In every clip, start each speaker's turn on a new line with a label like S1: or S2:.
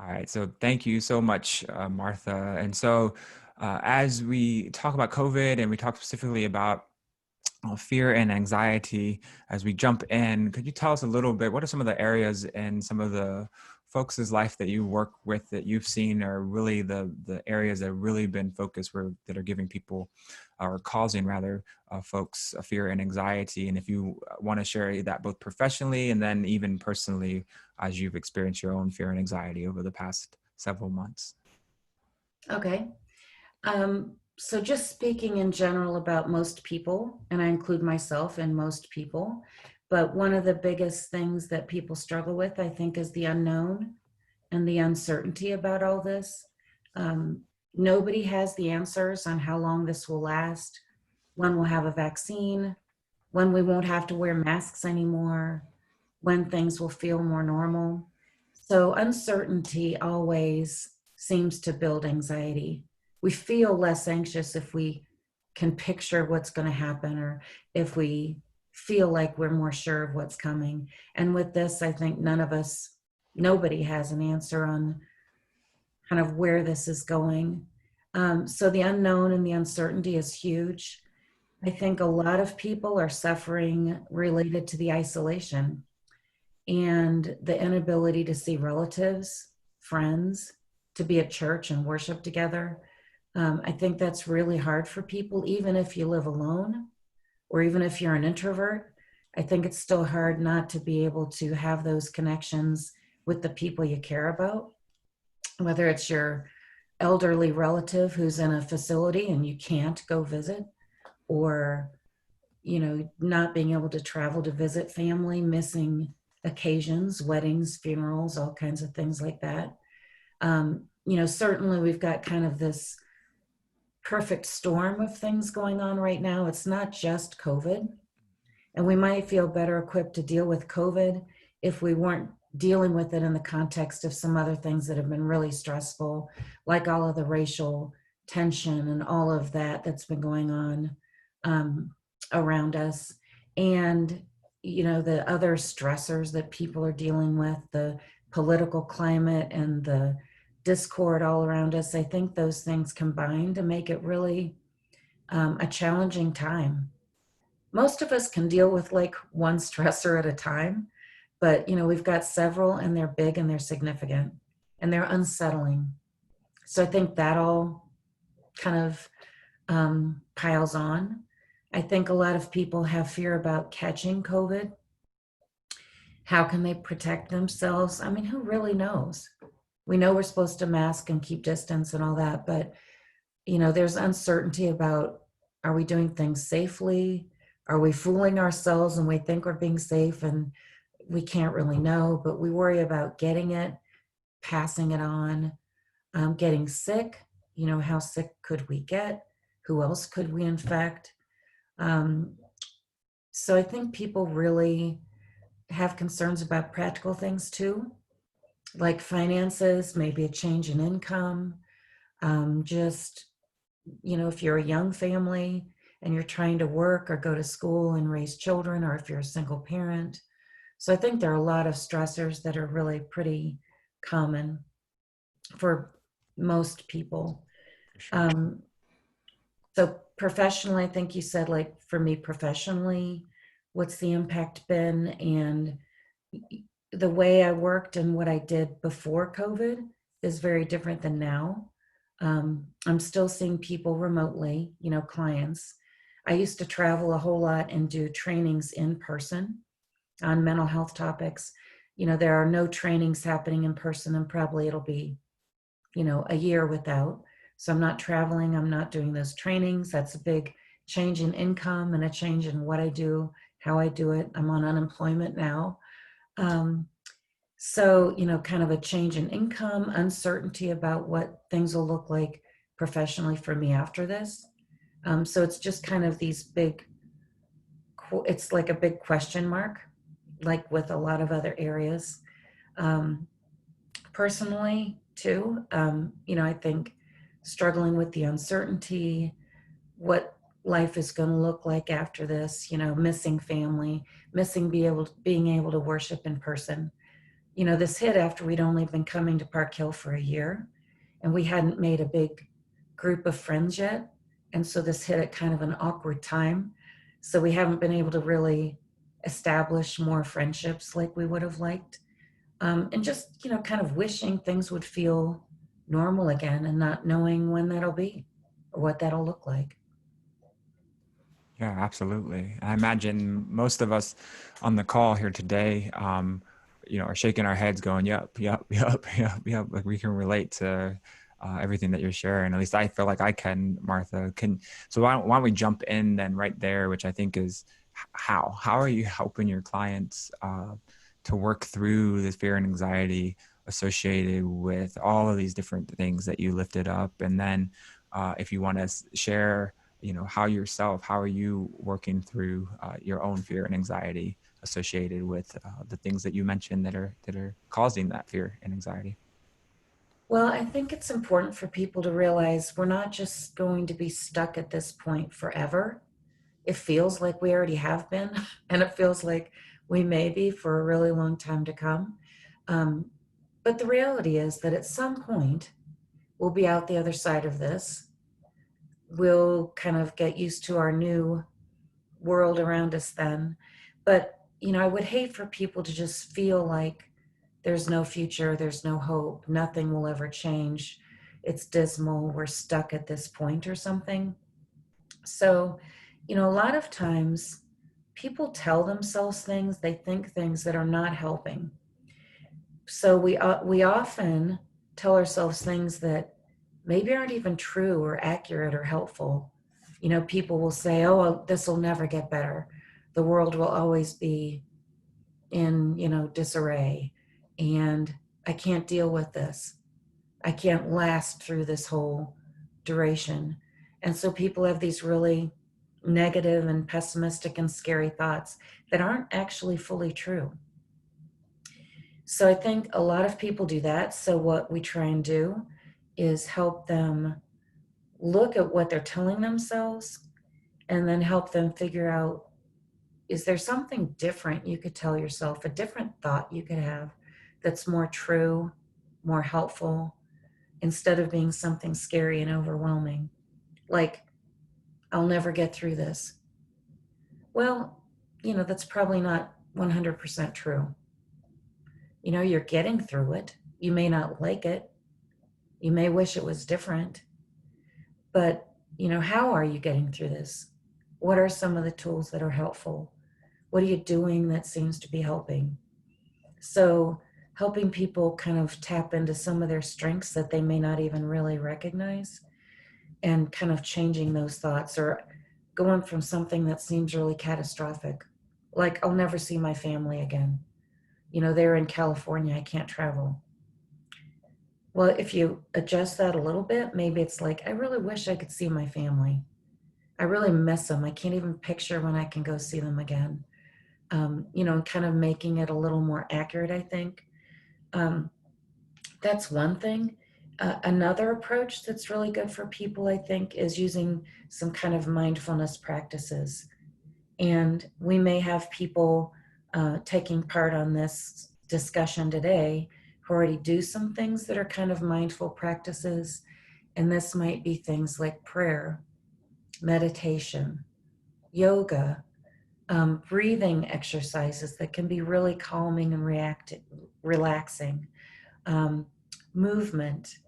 S1: All right. So thank you so much, Martha. And so as we talk about COVID and we talk specifically about fear and anxiety, as we jump in, could you tell us a little bit, what are some of the areas in some of the folks' life that you work with that you've seen are really the areas that have really been focused where that are giving people or causing rather folks a fear and anxiety? And if you want to share that both professionally and then even personally as you've experienced your own fear and anxiety over the past several months.
S2: Okay. So just speaking in general about most people, and I include myself in most people, but one of the biggest things that people struggle with, I think, is the unknown and the uncertainty about all this. Um, Nobody has the answers on how long this will last, when we'll have a vaccine, when we won't have to wear masks anymore, when things will feel more normal. So uncertainty always seems to build anxiety. We feel less anxious if we can picture what's going to happen, or if we feel like we're more sure of what's coming. And with this, I think nobody has an answer on kind of where this is going. So the unknown and the uncertainty is huge. I think a lot of people are suffering related to the isolation and the inability to see relatives, friends, to be at church and worship together. I think that's really hard for people, even if you live alone or even if you're an introvert. I think it's still hard not to be able to have those connections with the people you care about, whether it's your elderly relative who's in a facility and you can't go visit, or not being able to travel to visit family, missing occasions, weddings, funerals, all kinds of things like that. Certainly we've got kind of this perfect storm of things going on right now. It's not just COVID, and we might feel better equipped to deal with COVID if we weren't dealing with it in the context of some other things that have been really stressful, like all of the racial tension and all of that that's been going on around us. And, the other stressors that people are dealing with, the political climate and the discord all around us. I think those things combine to make it really a challenging time. Most of us can deal with like one stressor at a time, but we've got several, and they're big and they're significant and they're unsettling. So I think that all kind of piles on. I think a lot of people have fear about catching COVID. How can they protect themselves? I mean, who really knows? We know we're supposed to mask and keep distance and all that, but there's uncertainty about, are we doing things safely? Are we fooling ourselves and we think we're being safe and we can't really know, but we worry about getting it, passing it on, getting sick. How sick could we get? Who else could we infect? So I think people really have concerns about practical things too, like finances, maybe a change in income. Just, if you're a young family and you're trying to work or go to school and raise children, or if you're a single parent. So I think there are a lot of stressors that are really pretty common for most people.
S1: For sure.
S2: Um, so professionally, I think you said, like, for me professionally, what's the impact been? And the way I worked and what I did before COVID is very different than now. I'm still seeing people remotely, clients. I used to travel a whole lot and do trainings in person on mental health topics. There are no trainings happening in person, and probably it'll be, a year without. So I'm not traveling, I'm not doing those trainings. That's a big change in income and a change in what I do, how I do it. I'm on unemployment now. So, kind of a change in income, uncertainty about what things will look like professionally for me after this. So it's just kind of these big, it's like a big question mark, like with a lot of other areas. Personally, too, I think struggling with the uncertainty, what life is going to look like after this, missing family, missing being able to worship in person. this hit after we'd only been coming to Park Hill for a year, and we hadn't made a big group of friends yet. And so this hit at kind of an awkward time. So we haven't been able to really establish more friendships like we would have liked. And just, kind of wishing things would feel normal again and not knowing when that'll be or what that'll look like.
S1: Yeah, absolutely. I imagine most of us on the call here today, are shaking our heads going, yep, yep, yep, yep, yep. Like we can relate to everything that you're sharing. At least I feel like I can, Martha. So why don't we jump in then right there, which I think is how are you helping your clients to work through this fear and anxiety associated with all of these different things that you lifted up? And then if you want to share, how are you working through your own fear and anxiety associated with the things that you mentioned that are causing that fear and anxiety?
S2: Well, I think it's important for people to realize we're not just going to be stuck at this point forever. It feels like we already have been, and it feels like we may be for a really long time to come. But the reality is that at some point, we'll be out the other side of this. We'll kind of get used to our new world around us then. But, I would hate for people to just feel like there's no future, there's no hope, nothing will ever change. It's dismal, we're stuck at this point or something. So, a lot of times people tell themselves things, they think things that are not helping. So we often tell ourselves things that maybe aren't even true or accurate or helpful. People will say, oh, well, this will never get better. The world will always be in, disarray. And I can't deal with this. I can't last through this whole duration. And so people have these really negative and pessimistic and scary thoughts that aren't actually fully true. So I think a lot of people do that. So what we try and do is help them look at what they're telling themselves and then help them figure out, is there something different you could tell yourself, a different thought you could have that's more true, more helpful, instead of being something scary and overwhelming, like, I'll never get through this. Well, that's probably not 100% true. You're getting through it. You may not like it. You may wish it was different. But, how are you getting through this? What are some of the tools that are helpful? What are you doing that seems to be helping? So helping people kind of tap into some of their strengths that they may not even really recognize, and kind of changing those thoughts, or going from something that seems really catastrophic, like, I'll never see my family again. They're in California, I can't travel. Well, if you adjust that a little bit, maybe it's like, I really wish I could see my family. I really miss them. I can't even picture when I can go see them again. And kind of making it a little more accurate, I think. That's one thing. Another approach that's really good for people, I think, is using some kind of mindfulness practices. And we may have people taking part on this discussion today who already do some things that are kind of mindful practices. And this might be things like prayer, meditation, yoga, breathing exercises that can be really calming and relaxing, movement,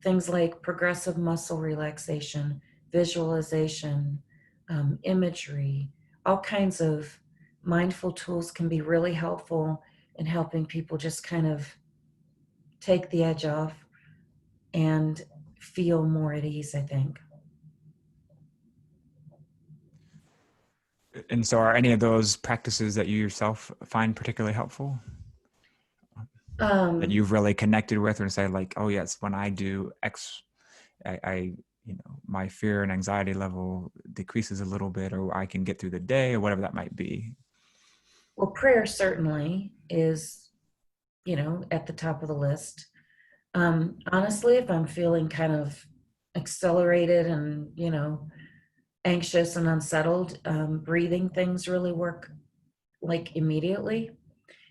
S2: things like progressive muscle relaxation, visualization, imagery, all kinds of mindful tools can be really helpful in helping people just kind of take the edge off and feel more at ease, I think.
S1: And so are any of those practices that you yourself find particularly helpful? That you've really connected with, and say like, oh yes, when I do X, I my fear and anxiety level decreases a little bit, or I can get through the day, or whatever that might be?
S2: Well, prayer certainly is, at the top of the list. Honestly, if I'm feeling kind of accelerated and, anxious and unsettled, breathing things really work like immediately.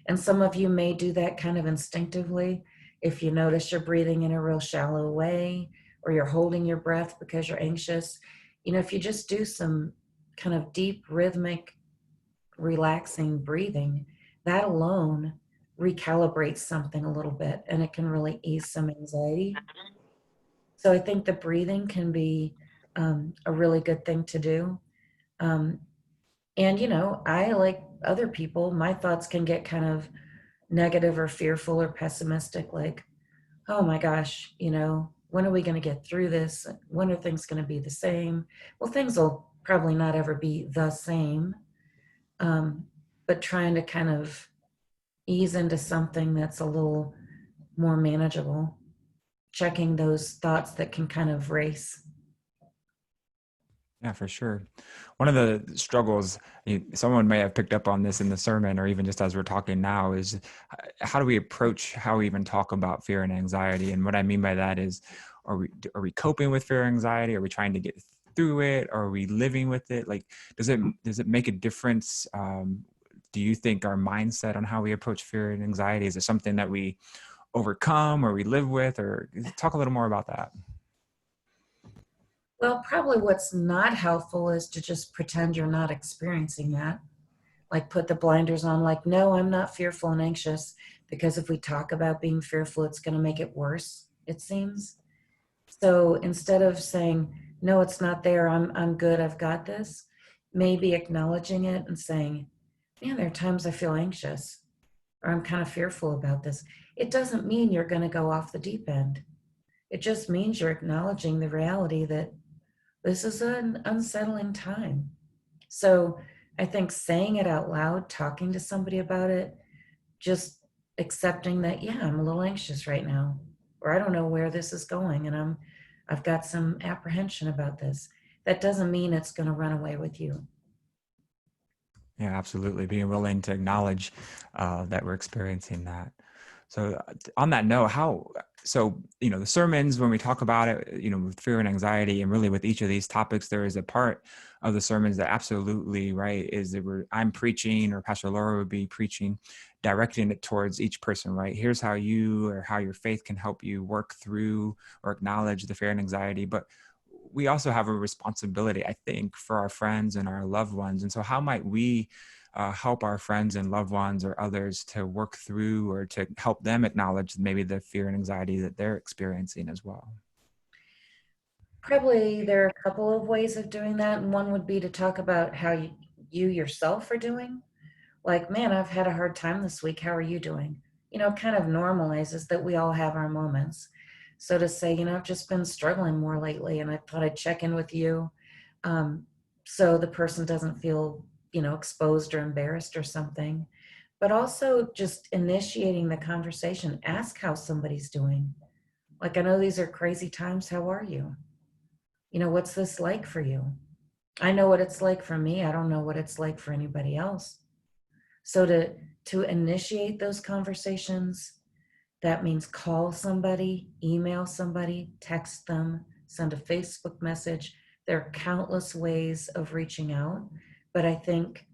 S2: And some of you may do that kind of instinctively. If you notice you're breathing in a real shallow way, or you're holding your breath because you're anxious, if you just do some kind of deep, rhythmic, relaxing breathing, that alone recalibrates something a little bit, and it can really ease some anxiety. So I think the breathing can be a really good thing to do. Um, and, I, like other people, my thoughts can get kind of negative or fearful or pessimistic, like, oh my gosh, when are we going to get through this? When are things going to be the same? Well, things will probably not ever be the same, but trying to kind of ease into something that's a little more manageable, checking those thoughts that can kind of race.
S1: Yeah, for sure. One of the struggles, someone may have picked up on this in the sermon, or even just as we're talking now, is how do we approach how we even talk about fear and anxiety? And what I mean by that is, are we coping with fear and anxiety? Are we trying to get through it? Or are we living with it? Like, does it make a difference? Do you think our mindset on how we approach fear and anxiety, is it something that we overcome or we live with? Or talk a little more about that.
S2: Well, probably what's not helpful is to just pretend you're not experiencing that. Like, put the blinders on, like, no, I'm not fearful and anxious, because if we talk about being fearful, it's going to make it worse, it seems. So instead of saying, no, it's not there, I'm good, I've got this, maybe acknowledging it and saying, man, there are times I feel anxious, or I'm kind of fearful about this. It doesn't mean you're going to go off the deep end. It just means you're acknowledging the reality that this is an unsettling time. So I think saying it out loud, talking to somebody about it, just accepting that, yeah, I'm a little anxious right now, or I don't know where this is going, and I've got some apprehension about this. That doesn't mean it's going to run away with you.
S1: Yeah, absolutely. Being willing to acknowledge that we're experiencing that. So on that note, the sermons, when we talk about it, with fear and anxiety, and really with each of these topics, there is a part of the sermons that absolutely, right, is that I'm preaching, or Pastor Laura would be preaching, directing it towards each person, right? Here's how your faith can help you work through or acknowledge the fear and anxiety. But we also have a responsibility, I think, for our friends and our loved ones. And so how might we help our friends and loved ones or others to work through, or to help them acknowledge maybe the fear and anxiety that they're experiencing as well?
S2: Probably there are a couple of ways of doing that. And one would be to talk about how you yourself are doing. Like, man, I've had a hard time this week. How are you doing? Kind of normalizes that we all have our moments. So to say, I've just been struggling more lately, and I thought I'd check in with you. So the person doesn't feel, exposed or embarrassed or something. But also just initiating the conversation. Ask how somebody's doing. Like, I know these are crazy times. How are you? What's this like for you? I know what it's like for me. I don't know what it's like for anybody else. So to initiate those conversations, that means call somebody, email somebody, text them, send a Facebook message. There are countless ways of reaching out, but I think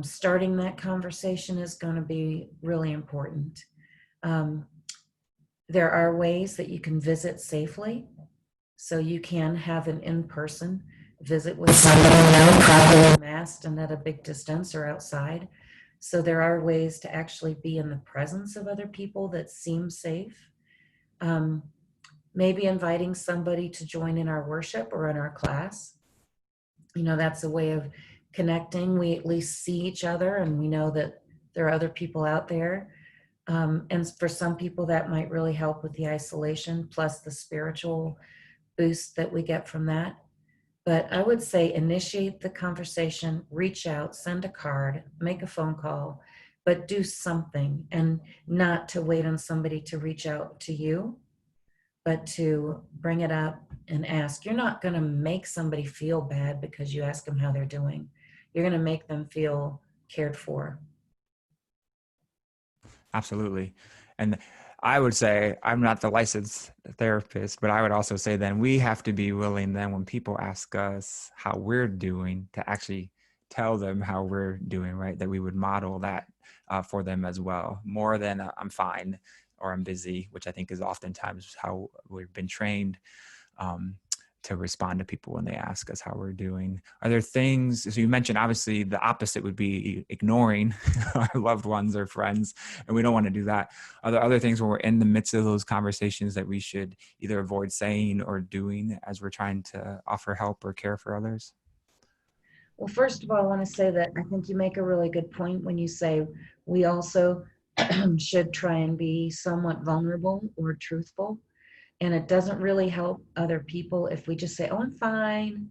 S2: starting that conversation is going to be really important. There are ways that you can visit safely. So you can have an in-person visit with somebody properly masked and at a big distance or outside. So there are ways to actually be in the presence of other people that seem safe. Maybe inviting somebody to join in our worship or in our class. That's a way of connecting. We at least see each other, and we know that there are other people out there. And for some people, that might really help with the isolation, plus the spiritual boost that we get from that. But I would say initiate the conversation, reach out, send a card, make a phone call, but do something, and not to wait on somebody to reach out to you, but to bring it up and ask. You're not going to make somebody feel bad because you ask them how they're doing. You're going to make them feel cared for.
S1: Absolutely. And I would say, I'm not the licensed therapist, but I would also say then we have to be willing then, when people ask us how we're doing, to actually tell them how we're doing, right? That we would model that for them as well, more than I'm fine or I'm busy, which I think is oftentimes how we've been trained to respond to people when they ask us how we're doing. Are there things, so you mentioned obviously the opposite would be ignoring our loved ones or friends, and we don't want to do that. Are there other things when we're in the midst of those conversations that we should either avoid saying or doing as we're trying to offer help or care for others?
S2: Well, first of all, I want to say that I think you make a really good point when you say we also should try and be somewhat vulnerable or truthful. And it doesn't really help other people if we just say, oh, I'm fine,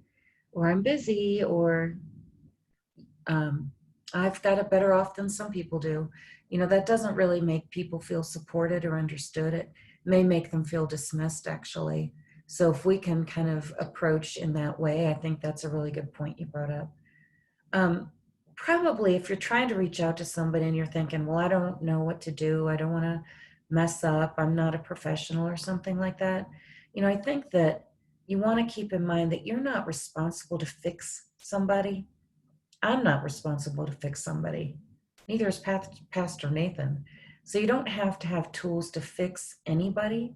S2: or I'm busy, or I've got it better off than some people do. You know, that doesn't really make people feel supported or understood. It may make them feel dismissed, actually. So if we can kind of approach in that way, I think that's a really good point you brought up. Probably if you're trying to reach out to somebody and you're thinking, well, I don't know what to do, I don't want to mess up, I'm not a professional or something like that. You know, I think that you want to keep in mind that you're not responsible to fix somebody. I'm not responsible to fix somebody. Neither is Pastor Nathan. So you don't have to have tools to fix anybody.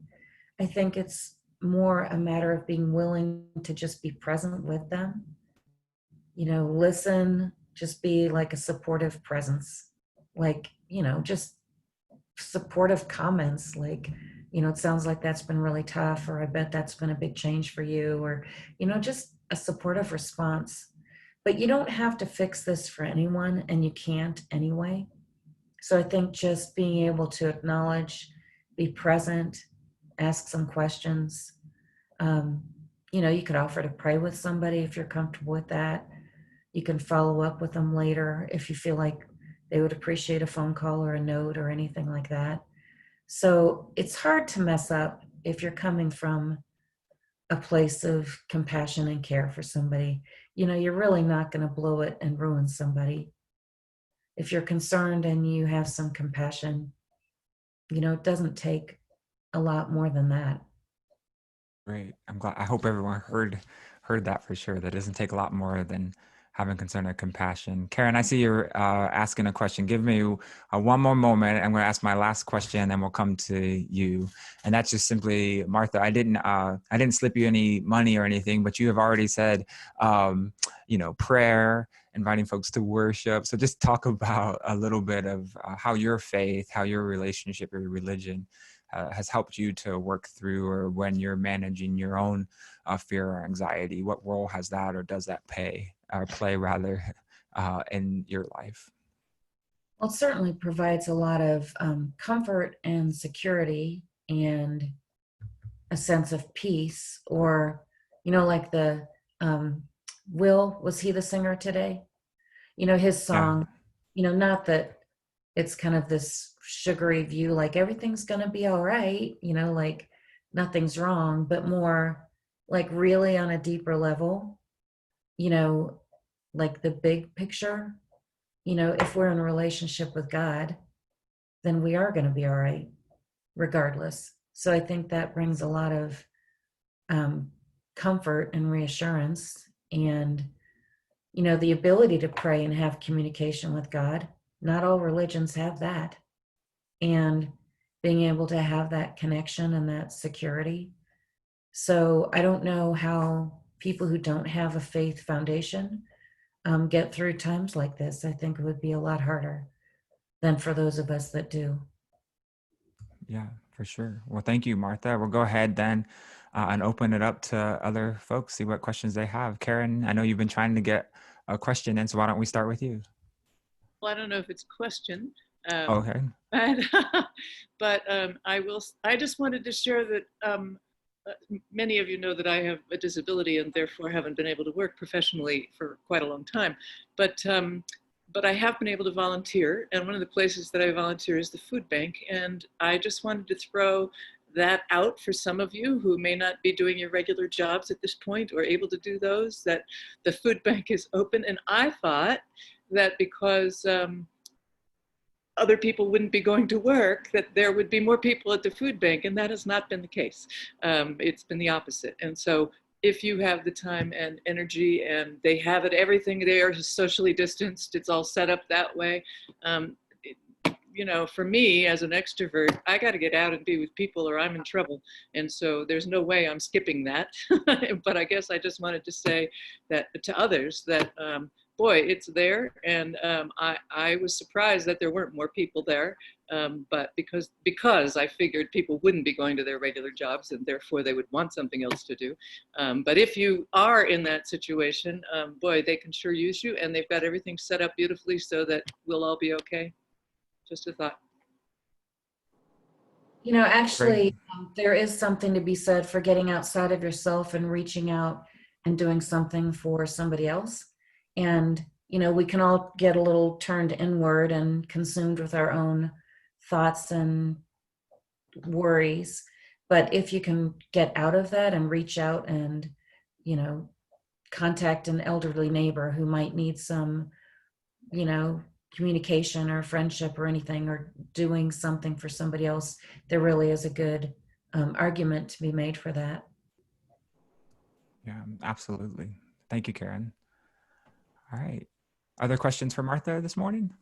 S2: I think it's more a matter of being willing to just be present with them. You know, listen, just be like a supportive presence. Like, you know, just supportive comments like, you know, it sounds like that's been really tough, or I bet that's been a big change for you, or, you know, just a supportive response. But you don't have to fix this for anyone, and you can't anyway. So I think just being able to acknowledge, be present, ask some questions. You know, you could offer to pray with somebody if you're comfortable with that. You can follow up with them later if you feel like they would appreciate a phone call or a note or anything like that. So it's hard to mess up if you're coming from a place of compassion and care for somebody. You know, you're really not going to blow it and ruin somebody. If you're concerned and you have some compassion, you know, it doesn't take a lot more than that.
S1: Great. I'm glad. I hope everyone heard that for sure. That doesn't take a lot more than having concern and compassion. Karen, I see you're asking a question. Give me one more moment. I'm going to ask my last question, and we'll come to you. And that's just simply, Martha. I didn't slip you any money or anything, but you have already said, you know, prayer, inviting folks to worship. So just talk about a little bit of how your faith, how your relationship, your religion has helped you to work through, or when you're managing your own fear or anxiety, what role has that, or does that play rather, in your life?
S2: Well, it certainly provides a lot of comfort and security and a sense of peace. Or, you know, like the Will, was he the singer today? You know, his
S1: Yeah.
S2: song, you know, not that it's kind of this sugary view, like everything's going to be all right, you know, like nothing's wrong, but more like really on a deeper level, you know, like the big picture. You know, if we're in a relationship with God, then we are going to be all right, regardless. So I think that brings a lot of um, comfort and reassurance, and, you know, the ability to pray and have communication with God. Not all religions have that. And being able to have that connection and that security. So I don't know how people who don't have a faith foundation get through times like this. I think it would be a lot harder than for those of us that do.
S1: Yeah, for sure. Well, thank you, Martha. We'll go ahead then and open it up to other folks, see what questions they have. Karen, I know you've been trying to get a question in, so why don't we start with you?
S3: Well, I don't know if it's a question,
S1: Okay.
S3: but, I just wanted to share that many of you know that I have a disability and therefore haven't been able to work professionally for quite a long time. But I have been able to volunteer, and one of the places that I volunteer is the food bank. And I just wanted to throw that out for some of you who may not be doing your regular jobs at this point or able to do those, that the food bank is open. And I thought that because other people wouldn't be going to work, that there would be more people at the food bank, and that has not been the case. It's been the opposite. And so if you have the time and energy, and they have it, everything there is socially distanced, it's all set up that way, for me as an extrovert, I got to get out and be with people or I'm in trouble. And so there's no way I'm skipping that. But I guess I just wanted to say that to others that, boy, it's there. And I was surprised that there weren't more people there. But because I figured people wouldn't be going to their regular jobs and therefore they would want something else to do. But if you are in that situation, boy, they can sure use you, and they've got everything set up beautifully so that we'll all be okay. Just a thought.
S2: Actually, there is something to be said for getting outside of yourself and reaching out and doing something for somebody else. And, we can all get a little turned inward and consumed with our own thoughts and worries. But if you can get out of that and reach out and, contact an elderly neighbor who might need some, communication or friendship or anything, or doing something for somebody else, there really is a good argument to be made for that.
S1: Yeah, absolutely. Thank you, Karen. All right. Other questions for Martha this morning?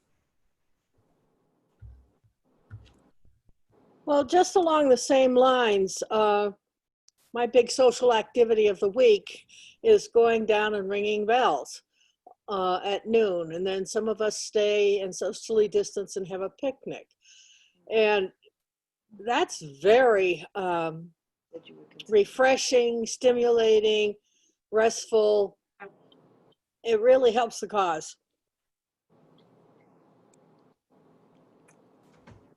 S4: Well, just along the same lines, my big social activity of the week is going down and ringing bells at noon. And then some of us stay and socially distance and have a picnic. And that's very refreshing, stimulating, restful. It really helps the cause.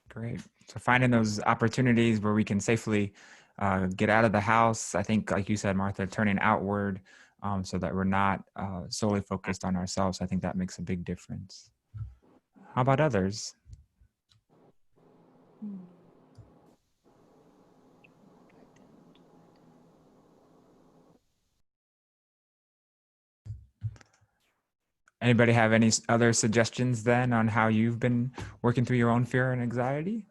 S1: Great. So finding those opportunities where we can safely get out of the house. I think, like you said, Martha, turning outward so that we're not solely focused on ourselves. I think that makes a big difference. How about others? Anybody have any other suggestions then on how you've been working through your own fear and anxiety?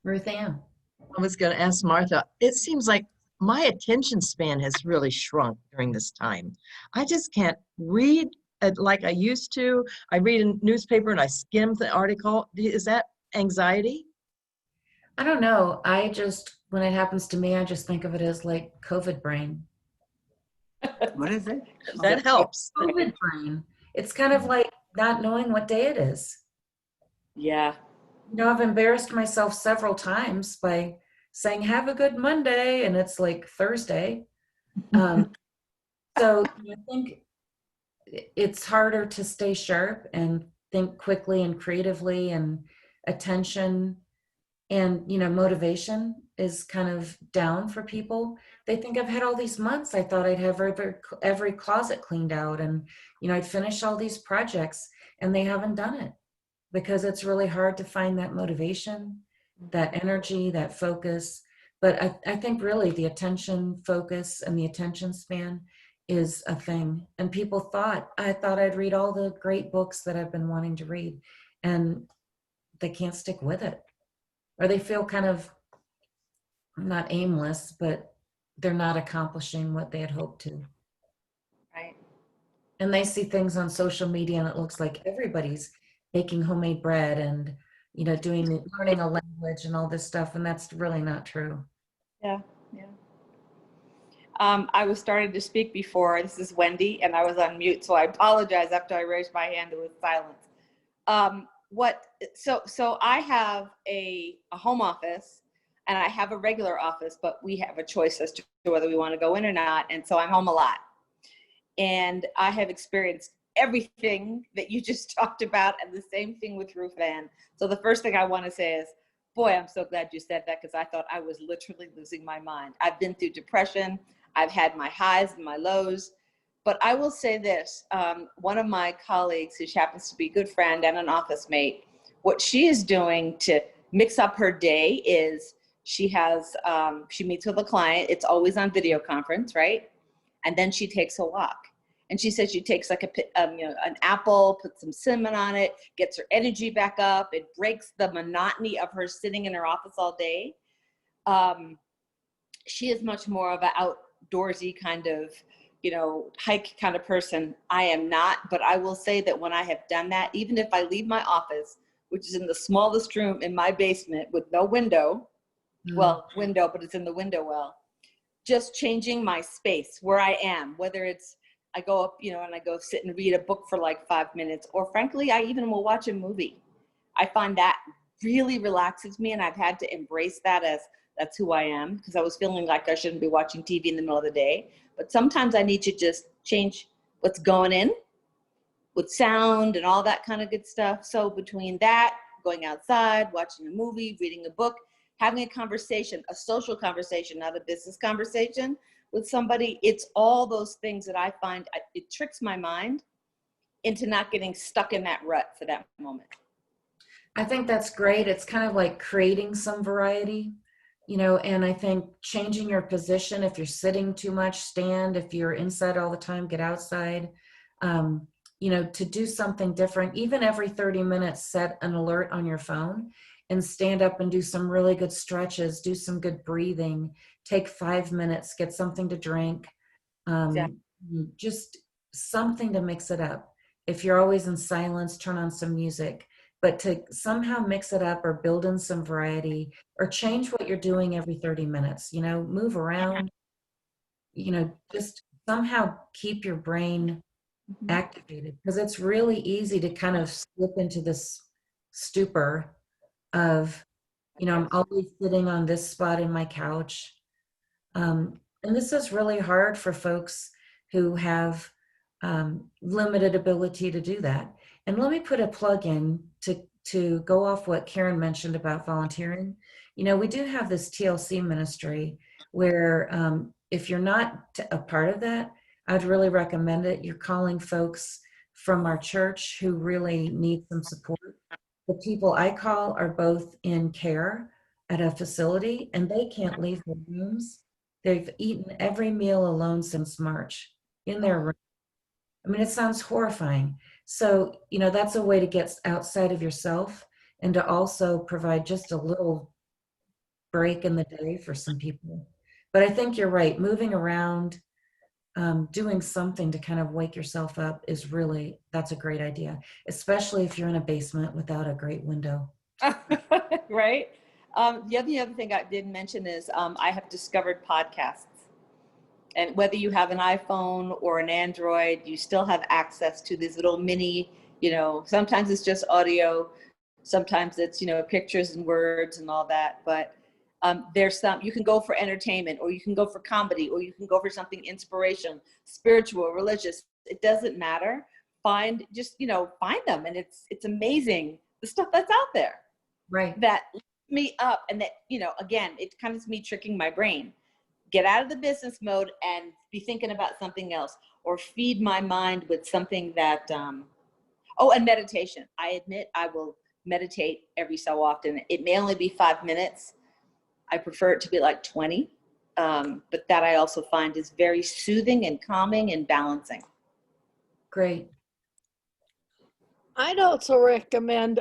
S2: Ruth Ann.
S5: I was going to ask Martha, it seems like my attention span has really shrunk during this time. I just can't read like I used to. I read a newspaper and I skim the article. Is that anxiety?
S2: I don't know. When it happens to me, I just think of it as like COVID brain.
S5: What is it? That helps.
S2: COVID brain. It's kind of like not knowing what day it is.
S6: Yeah.
S2: I've embarrassed myself several times by saying, have a good Monday, and it's like Thursday. So I think it's harder to stay sharp and think quickly and creatively, and attention and, motivation is kind of down for people. They think I've had all these months. I thought I'd have every closet cleaned out and, I'd finish all these projects, and they haven't done it because it's really hard to find that motivation, that energy, that focus. But I think really the attention focus and the attention span is a thing. And people I thought I'd read all the great books that I've been wanting to read, and they can't stick with it. Or they feel kind of not aimless, but they're not accomplishing what they had hoped to.
S6: Right.
S2: And they see things on social media and it looks like everybody's baking homemade bread and, learning a language and all this stuff. And that's really not true.
S6: Yeah. Yeah. I was starting to speak before. This is Wendy, and I was on mute, so I apologize. After I raised my hand, it was silence. So I have a home office and I have a regular office, but we have a choice as to whether we want to go in or not. And so I'm home a lot. And I have experienced everything that you just talked about, and the same thing with Ruth Ann. So the first thing I want to say is, boy, I'm so glad you said that, because I thought I was literally losing my mind. I've been through depression. I've had my highs and my lows. But I will say this, one of my colleagues, who happens to be a good friend and an office mate, what she is doing to mix up her day is she meets with a client. It's always on video conference, right? And then she takes a walk. And she says she takes like an apple, puts some cinnamon on it, gets her energy back up. It breaks the monotony of her sitting in her office all day. She is much more of an outdoorsy kind of hike kind of person. I am not, but I will say that when I have done that, even if I leave my office, which is in the smallest room in my basement with no window, window, but it's in the window well, just changing my space where I am, whether it's I go up, and I go sit and read a book for like 5 minutes, or frankly, I even will watch a movie. I find that really relaxes me, and I've had to embrace that as that's who I am, because I was feeling like I shouldn't be watching TV in the middle of the day. But sometimes I need to just change what's going in with sound and all that kind of good stuff. So between that, going outside, watching a movie, reading a book, having a conversation, a social conversation, not a business conversation with somebody, it's all those things that I find, it tricks my mind into not getting stuck in that rut for that moment.
S2: I think that's great. It's kind of like creating some variety, and I think changing your position. If you're sitting too much, stand. If you're inside all the time, get outside. To do something different. Even every 30 minutes, set an alert on your phone and stand up and do some really good stretches, do some good breathing, take 5 minutes, get something to drink, just something to mix it up. If you're always in silence, turn on some music, but to somehow mix it up or build in some variety or change what you're doing every 30 minutes, move around, just somehow keep your brain activated, because it's really easy to kind of slip into this stupor of, I'm always sitting on this spot in my couch. And this is really hard for folks who have limited ability to do that. And let me put a plug in to go off what Karen mentioned about volunteering. We do have this TLC ministry where if you're not a part of that, I'd really recommend it. You're calling folks from our church who really need some support. The people I call are both in care at a facility, and they can't leave their rooms. They've eaten every meal alone since March in their room. I mean, it sounds horrifying. So, that's a way to get outside of yourself and to also provide just a little break in the day for some people. But I think you're right. Moving around, doing something to kind of wake yourself up that's a great idea, especially if you're in a basement without a great window.
S6: Right. The other thing I didn't mention is I have discovered podcasts. And whether you have an iPhone or an Android, you still have access to these little mini, sometimes it's just audio, sometimes it's, pictures and words and all that. But there's some, you can go for entertainment, or you can go for comedy, or you can go for something inspiration, spiritual, religious. It doesn't matter. Find them. And it's amazing, the stuff that's out there.
S2: Right.
S6: That lifts me up. And that, again, it kind of me tricking my brain. Get out of the business mode and be thinking about something else, or feed my mind with something that, and meditation. I admit I will meditate every so often. It may only be 5 minutes. I prefer it to be like 20. But that I also find is very soothing and calming and balancing.
S2: Great.
S4: I'd also recommend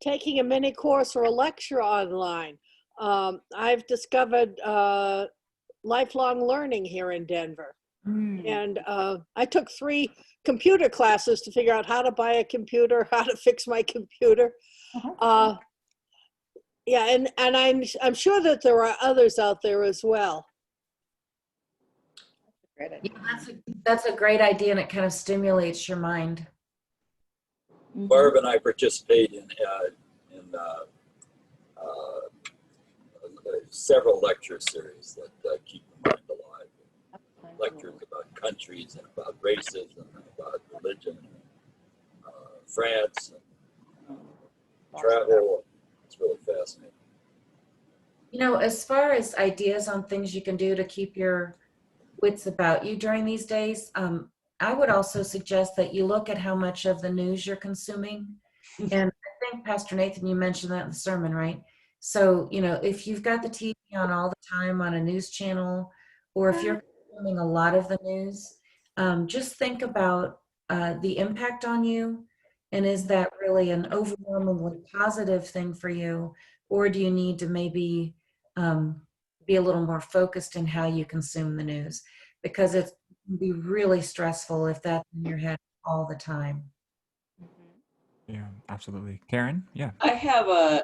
S4: taking a mini course or a lecture online. I've discovered lifelong learning here in Denver. And I took 3 computer classes to figure out how to buy a computer, how to fix my computer. And I'm sure that there are others out there as well.
S2: Yeah, that's a great idea, and it kind of stimulates your mind.
S7: Barb and I participate in several lecture series that keep the mind alive. Lectures about countries and about races and about religion, France, and travel. It's really fascinating.
S2: As far as ideas on things you can do to keep your wits about you during these days, I would also suggest that you look at how much of the news you're consuming. And I think, Pastor Nathan, you mentioned that in the sermon, right? So, if you've got the TV on all the time on a news channel, or if you're consuming a lot of the news, just think about the impact on you. And is that really an overwhelmingly positive thing for you? Or do you need to maybe be a little more focused in how you consume the news? Because can be really stressful if that's in your head all the time.
S1: Yeah, absolutely. Karen? Yeah.
S8: I have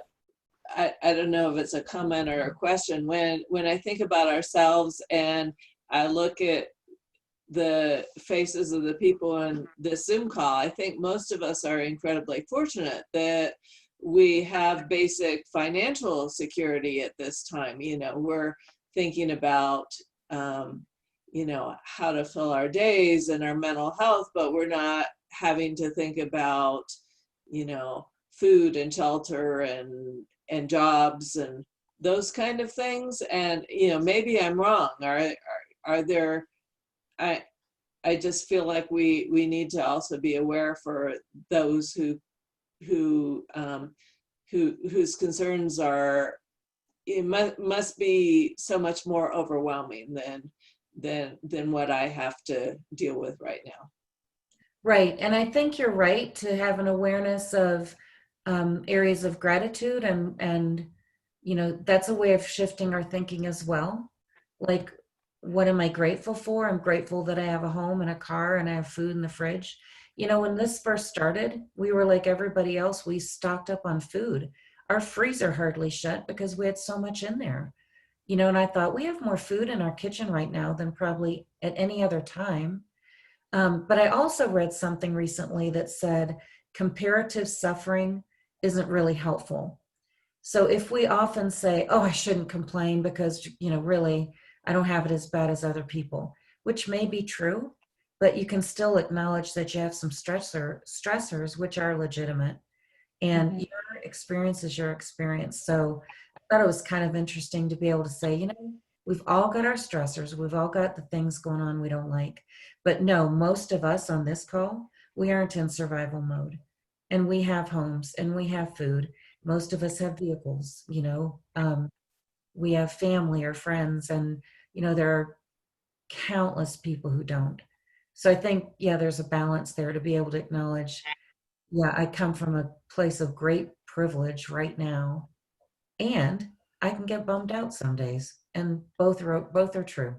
S8: I don't know if it's a comment or a question. When I think about ourselves and I look at the faces of the people in this Zoom call, I think most of us are incredibly fortunate that we have basic financial security at this time. You know, we're thinking about, you know, how to fill our days and our mental health, but we're not having to think about, you know, food and shelter and jobs and those kind of things. And, you know, maybe I'm wrong. Are there, I just feel like we need to also be aware for those whose concerns are, it must be so much more overwhelming than what I have to deal with right now.
S2: Right. And I think you're right to have an awareness of areas of gratitude, and you know, that's a way of shifting our thinking as well. Like, what am I grateful for? I'm grateful that I have a home and a car and I have food in the fridge. You know, when this first started, we were like everybody else. We stocked up on food. Our freezer hardly shut because we had so much in there. You know, and I thought, we have more food in our kitchen right now than probably at any other time. But I also read something recently that said comparative suffering isn't really helpful. So if we often say, oh, I shouldn't complain because, you know, really, I don't have it as bad as other people, which may be true, but you can still acknowledge that you have some stressors, which are legitimate. And your experience is your experience. So I thought it was kind of interesting to be able to say, you know, we've all got our stressors. We've all got the things going on we don't like. But no, most of us on this call, we aren't in survival mode. And we have homes and we have food. Most of us have vehicles, you know. We have family or friends. And, you know, there are countless people who don't. So I think, yeah, there's a balance there to be able to acknowledge, yeah, I come from a place of great privilege right now, and I can get bummed out some days, and both are true.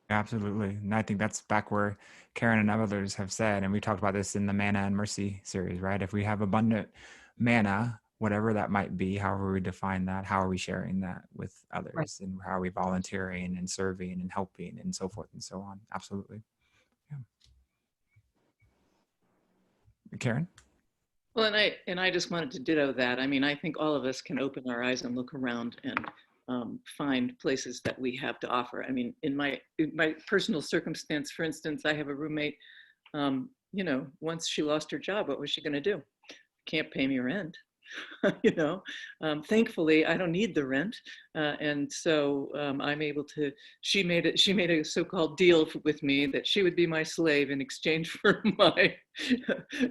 S1: Absolutely. And I think that's back where Karen and others have said, and we talked about this in the Manna and Mercy series, right? If we have abundant manna, whatever that might be, however we define that, how are we sharing that with others?
S2: Right.
S1: And how are we volunteering and serving and helping and so forth and so on? Absolutely. Yeah. Karen?
S3: Well, and I just wanted to ditto that. I mean, I think all of us can open our eyes and look around and find places that we have to offer. I mean, in my personal circumstance, for instance, I have a roommate, you know, once she lost her job, what was she going to do? Can't pay me rent. You know, thankfully I don't need the rent, and so I'm able to. She made a so-called deal with me that she would be my slave in exchange for my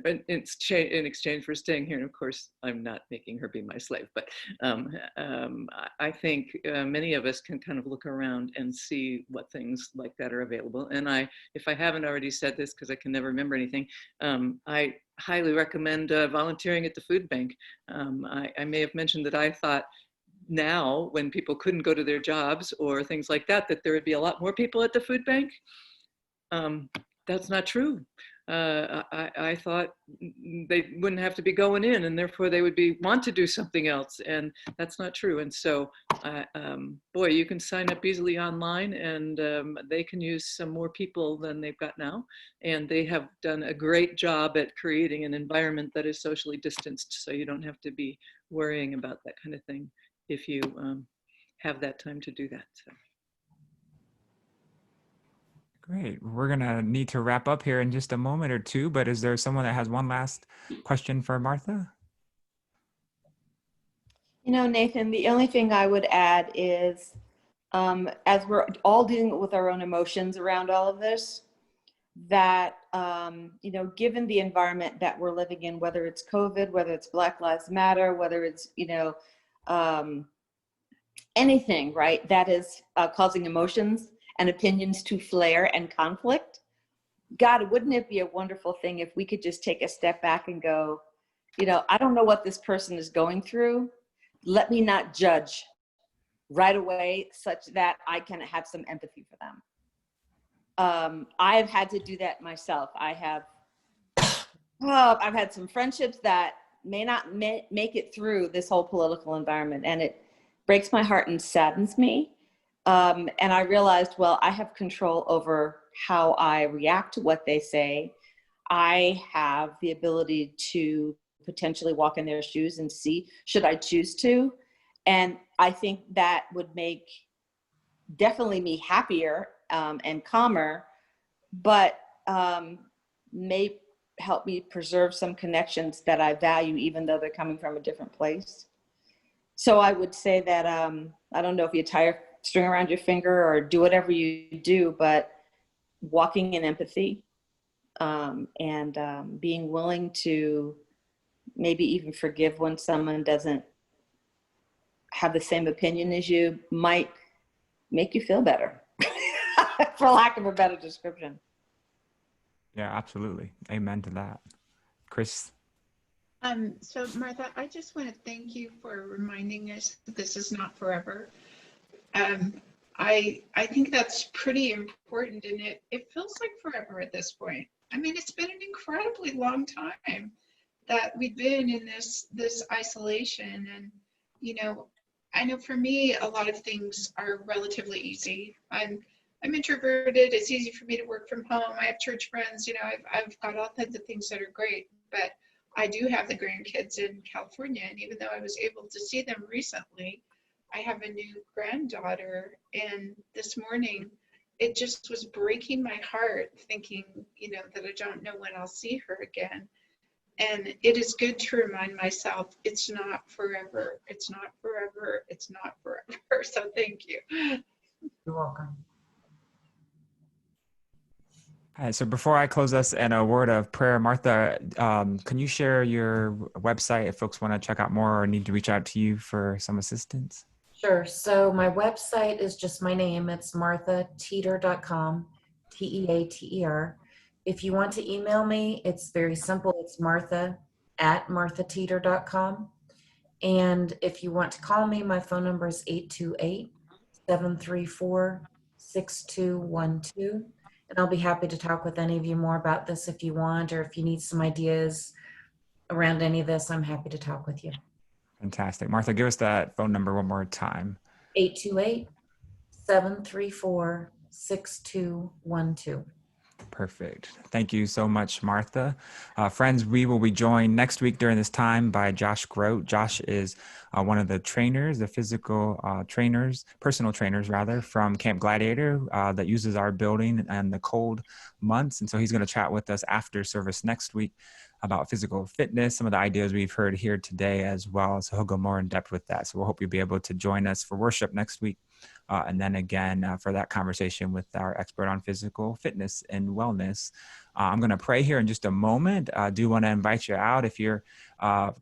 S3: in exchange for staying here. And of course, I'm not making her be my slave, but I think many of us can kind of look around and see what things like that are available. And if I haven't already said this, because I can never remember anything, I highly recommend volunteering at the food bank. I may have mentioned that I thought now, when people couldn't go to their jobs or things like that, that there would be a lot more people at the food bank. That's not true. I thought they wouldn't have to be going in, and therefore they would want to do something else, and that's not true. And so, boy, you can sign up easily online, and they can use some more people than they've got now, and they have done a great job at creating an environment that is socially distanced, so you don't have to be worrying about that kind of thing if you have that time to do that. So.
S1: Great. We're going to need to wrap up here in just a moment or two, but is there someone that has one last question for Martha?
S6: You know, Nathan, the only thing I would add is, as we're all dealing with our own emotions around all of this, that, you know, given the environment that we're living in, whether it's COVID, whether it's Black Lives Matter, whether it's, you know, anything, right, that is causing emotions and opinions to flare and conflict. God, wouldn't it be a wonderful thing if we could just take a step back and go, you know, I don't know what this person is going through. Let me not judge right away such that I can have some empathy for them. I've had to do that myself. I've had some friendships that may not make it through this whole political environment, and it breaks my heart and saddens me. And I realized, well, I have control over how I react to what they say. I have the ability to potentially walk in their shoes and see, should I choose to. And I think that would make definitely me happier and calmer, but may help me preserve some connections that I value, even though they're coming from a different place. So I would say that, I don't know if you tie a string around your finger or do whatever you do, but walking in empathy and being willing to maybe even forgive when someone doesn't have the same opinion as you might make you feel better, for lack of a better description.
S1: Yeah, absolutely. Amen to that. Chris?
S9: So Martha, I just want to thank you for reminding us that this is not forever. I think that's pretty important, and it feels like forever at this point. I mean, it's been an incredibly long time that we've been in this isolation, and I know for me a lot of things are relatively easy. I'm introverted. It's easy for me to work from home. I have church friends. I've got all kinds of things that are great, but I do have the grandkids in California, and even though I was able to see them recently, I have a new granddaughter, and this morning it just was breaking my heart thinking, that I don't know when I'll see her again. And it is good to remind myself it's not forever. It's not forever. It's not forever. So thank you.
S2: You're welcome.
S1: All right, so before I close us in a word of prayer, Martha, can you share your website if folks want to check out more or need to reach out to you for some assistance?
S2: Sure. So my website is just my name. It's marthateater.com, Teater. If you want to email me, it's very simple. It's martha@marthateater.com. And if you want to call me, my phone number is 828-734-6212. And I'll be happy to talk with any of you more about this if you want, or if you need some ideas around any of this, I'm happy to talk with you.
S1: Fantastic. Martha, give us that phone number one more time.
S2: 828-734-6212.
S1: Perfect. Thank you so much, Martha. Friends, we will be joined next week during this time by Josh Grote. Josh is one of the trainers, the physical personal trainers rather, from Camp Gladiator that uses our building in the cold months. And so he's going to chat with us after service next week about physical fitness, some of the ideas we've heard here today as well. So he'll go more in depth with that. So we'll hope you'll be able to join us for worship next week. And then again, for that conversation with our expert on physical fitness and wellness. I'm going to pray here in just a moment. I do want to invite you out if you're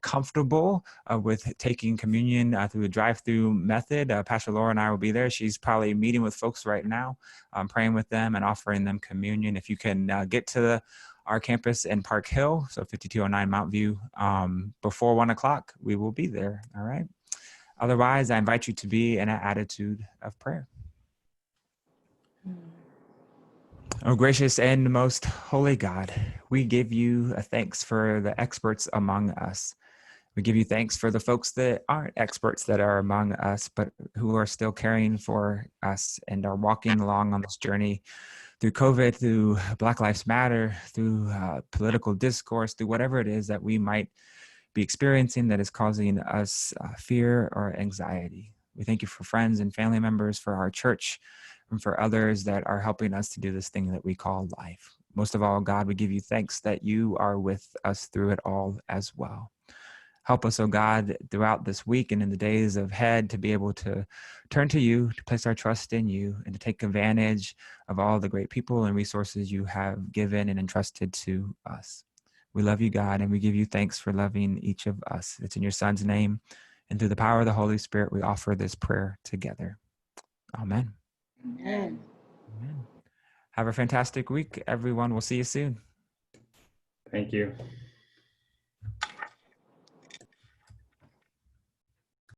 S1: comfortable with taking communion through the drive-through method. Pastor Laura and I will be there. She's probably meeting with folks right now, praying with them and offering them communion. If you can get to our campus in Park Hill, so 5209 Mount View, before 1 o'clock, we will be there. All right. Otherwise, I invite you to be in an attitude of prayer. Oh, gracious and most holy God, we give you thanks for the experts among us. We give you thanks for the folks that aren't experts that are among us, but who are still caring for us and are walking along on this journey through COVID, through Black Lives Matter, through political discourse, through whatever it is that we might be experiencing that is causing us fear or anxiety. We thank you for friends and family members, for our church, and for others that are helping us to do this thing that we call life. Most of all, God, we give you thanks that you are with us through it all as well. Help us, oh God, throughout this week and in the days ahead to be able to turn to you, to place our trust in you, and to take advantage of all the great people and resources you have given and entrusted to us. We love you, God, and we give you thanks for loving each of us. It's in your Son's name, and through the power of the Holy Spirit, we offer this prayer together. Amen.
S6: Amen.
S1: Amen. Have a fantastic week, everyone. We'll see you soon.
S10: Thank you.